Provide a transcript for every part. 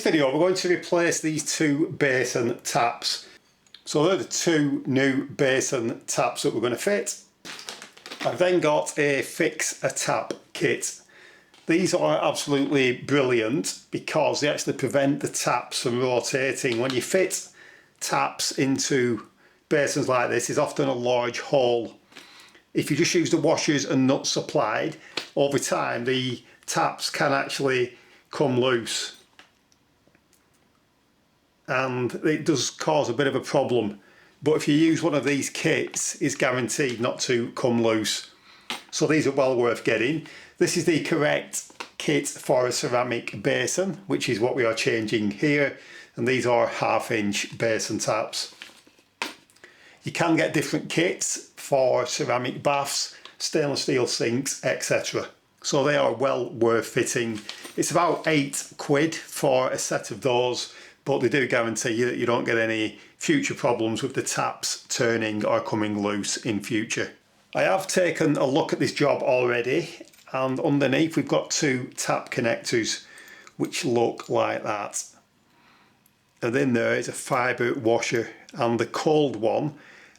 video we're going to replace these two basin taps. So they're the two new basin taps that we're going to fit. I've then got a fix a tap kit. These are absolutely brilliant because they actually prevent the taps from rotating. When you fit taps into basins like this, it's often a large hole. If you just use the washers and nuts supplied, over time the taps can actually come loose. And it does cause a bit of a problem. But if you use one of these kits, it's guaranteed not to come loose. So these are well worth getting. This is the correct kit for a ceramic basin, which is what we are changing here. And these are 1/2 inch basin taps. You can get different kits for ceramic baths, stainless steel sinks, etc. So they are well worth fitting. It's about £8 for a set of those, but they do guarantee you that you don't get any future problems with the taps turning or coming loose in future. I have taken a look at this job already, and underneath we've got two tap connectors which look like that. And in there is a fibre washer, and the cold one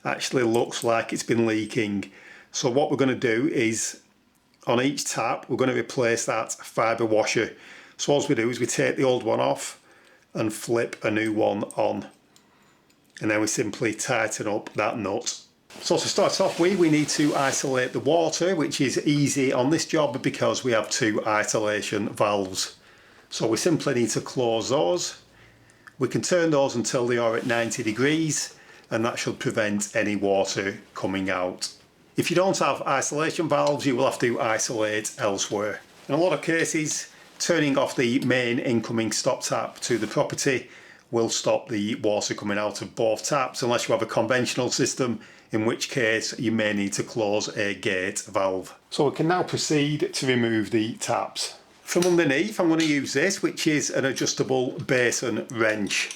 actually looks like it's been leaking. So what we're going to do is, on each tap we're going to replace that fibre washer. So all we do is we take the old one off and flip a new one on, and then we simply tighten up that nut. So to start off with, we need to isolate the water, which is easy on this job because we have two isolation valves. So we simply need to close those. We can turn those until they are at 90 degrees, and that should prevent any water coming out. If you don't have isolation valves, you will have to isolate elsewhere. In a lot of cases, turning off the main incoming stop tap to the property will stop the water coming out of both taps, unless you have a conventional system, in which case you may need to close a gate valve. So we can now proceed to remove the taps. From underneath I'm going to use this, which is an adjustable basin wrench.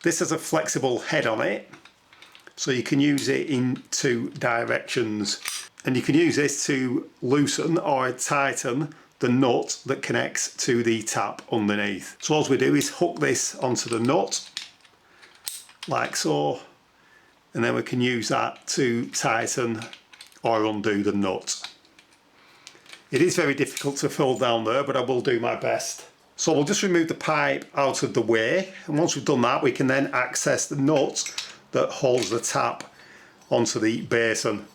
This has a flexible head on it, so you can use it in two directions, and you can use this to loosen or tighten the nut that connects to the tap underneath. So all we do is hook this onto the nut like so, and then we can use that to tighten or undo the nut. It is very difficult to fill down there, but I will do my best. So we'll just remove the pipe out of the way, and once we've done that we can then access the nut that holds the tap onto the basin.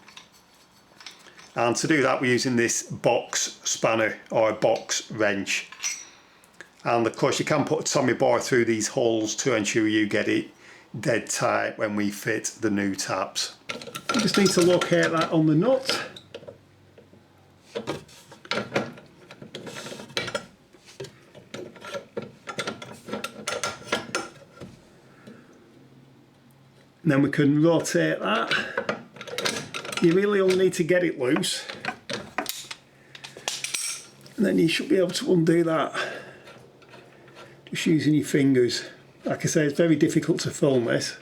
And to do that we're using this box spanner or box wrench. And of course you can put a Tommy bar through these holes to ensure you get it dead tight when we fit the new taps. You just need to locate that on the nut. And then we can rotate that. You really only need to get it loose, and then you should be able to undo that just using your fingers. Like I say, it's very difficult to film this.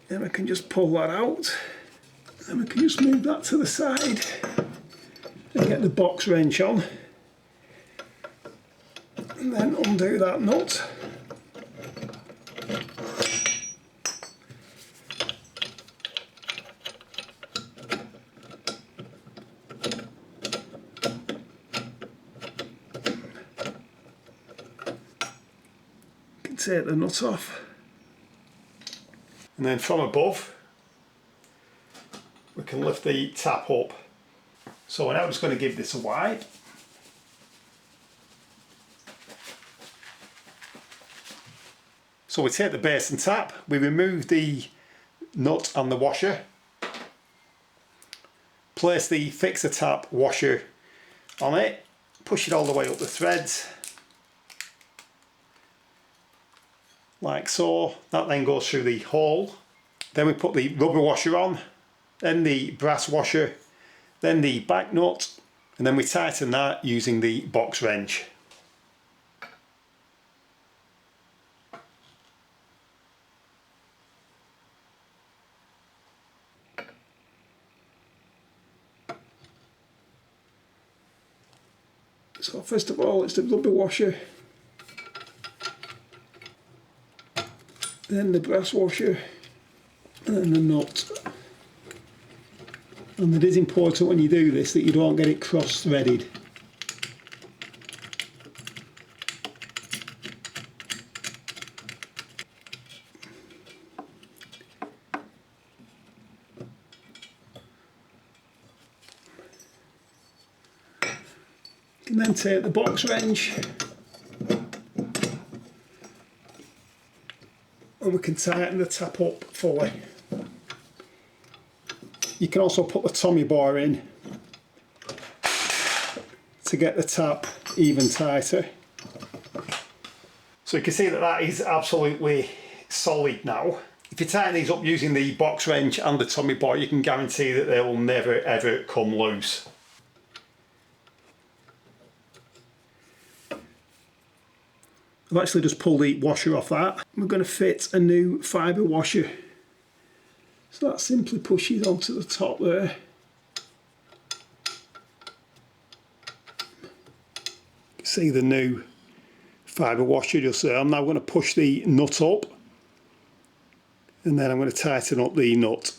Then we can just pull that out, and we can just move that to the side and get the box wrench on, and then undo that nut. You can take the nut off, and then from above we can lift the tap up. So we're now just going to give this a wipe. So we take the basin tap, we remove the nut and the washer, place the fixer tap washer on it, push it all the way up the threads, like so. That then goes through the hole. Then we put the rubber washer on, then the brass washer, then the back nut, and then we tighten that using the box wrench. So first of all, it's the rubber washer, then the brass washer, and then the nut. And it is important when you do this that you don't get it cross-threaded. You can then take the box wrench and we can tighten the tap up fully. You can also put the Tommy bar in to get the tap even tighter. So you can see that that is absolutely solid now. If you tighten these up using the box wrench and the Tommy bar, you can guarantee that they will never ever come loose. I've actually just pulled the washer off that. We're going to fit a new fibre washer. So that simply pushes onto the top there. See the new fibre washer just there. I'm now going to push the nut up and then I'm going to tighten up the nut.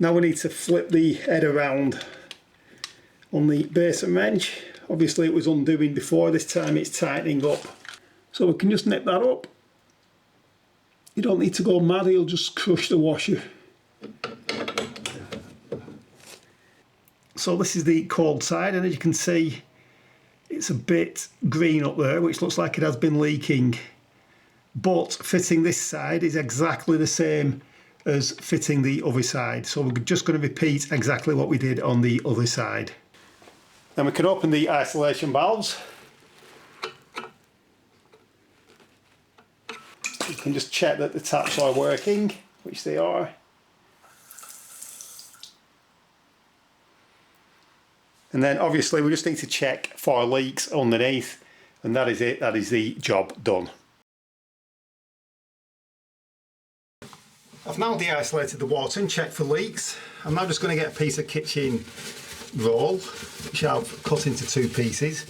Now we need to flip the head around on the basin wrench. Obviously it was undoing before, this time it's tightening up. So we can just nip that up. You don't need to go mad, you'll just crush the washer. So this is the cold side, and as you can see it's a bit green up there, which looks like it has been leaking. But fitting this side is exactly the same as fitting the other side. So we're just going to repeat exactly what we did on the other side. Then we can open the isolation valves. You can just check that the taps are working, which they are. And then obviously we just need to check for leaks underneath, and that is it, that is the job done. I've now de-isolated the water and checked for leaks. I'm now just going to get a piece of kitchen roll, which I've cut into 2 pieces.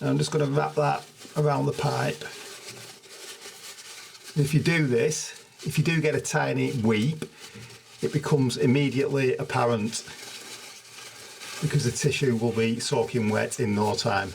And I'm just going to wrap that around the pipe. And if you do this, if you do get a tiny weep, it becomes immediately apparent because the tissue will be soaking wet in no time.